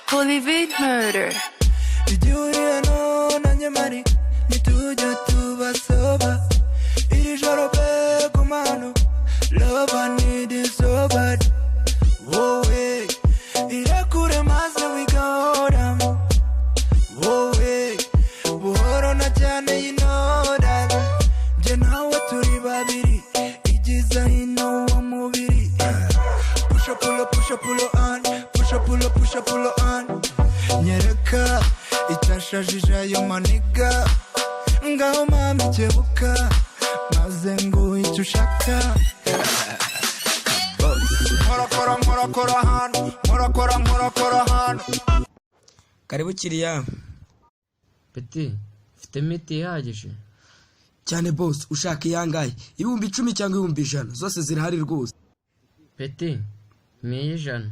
Holyvid Murder. Igihe no na nyamari nitujya tuba soba iri joro pe kumano love I need is so bad. Oh hey, irakure maze we go down. Oh hey, buhoro na cyane you know that. Je nawe turi babiri igiza hino wa mubiri. Push up pull up push up pull on, push up pull up push up pull on. Nyereka icyashajije ayo maniga ngaho mama ikebuka maze ngo icyo ushaka. Murakora hano. Karibu kiriya. Peti, ufite miti ihagije? Cyane boss, ushaka iyangaye? 10,000 cyangwa 100,000 zose zirahari rwose. Peti, ni 100.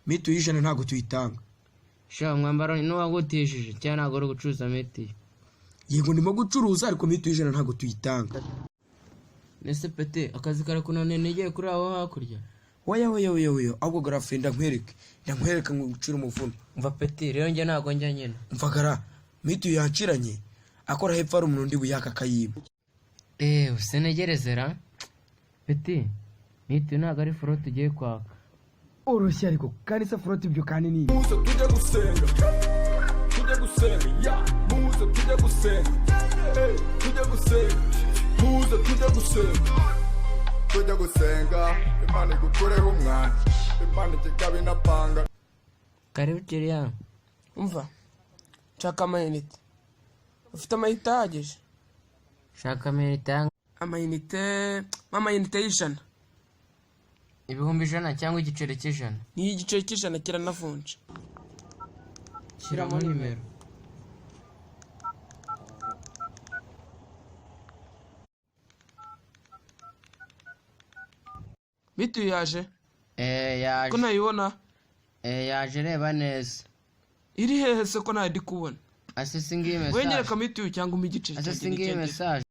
Miti y'ijana ntago tuyitanga. Sha mwambaro ni wagutishije cyane ntago uri gucuruza miti. Yego ndimo gucuruza ariko miti y'ijana ntago tuyitanga. Nese Peti, akazi karakunaniye nigiye kuri aho hakurya. Oya ahubwo girlfriend ndankwereka ngo gucira umuvuno. Umva Peti, rero njye ntago njya nyine. Umvagara, miti yakiranye akora hepfo ari umuntu ndi buyaka kayiba. Usenegerezera. Peti, miti ntago ari furo tugiye kwaka. Oroshye ariko kandi se front ibyo kandi ni. Muze tujye gusenga ya muze tujye gusenga muze tujye gusenga Imana igukureho umwana Imana ikikabi napanga. Karibu kiriya. Umva, nshaka amayinite. Ufite amayinite ahagije? Shaka amayinite. Amayinite y'ijana. 100 cyangwa igiceri cy'ijana? Ni igiceri cy'ijana kiranavunja. Shyiramo nimero. Bitu yaje? Yaje. Ko ntayibona? Yaje reba neza. Iri hehe se ko ntayindi kubona? Asesingiye message. Wenyereka Mitu cyangwa umigiceri. Asesingiye message.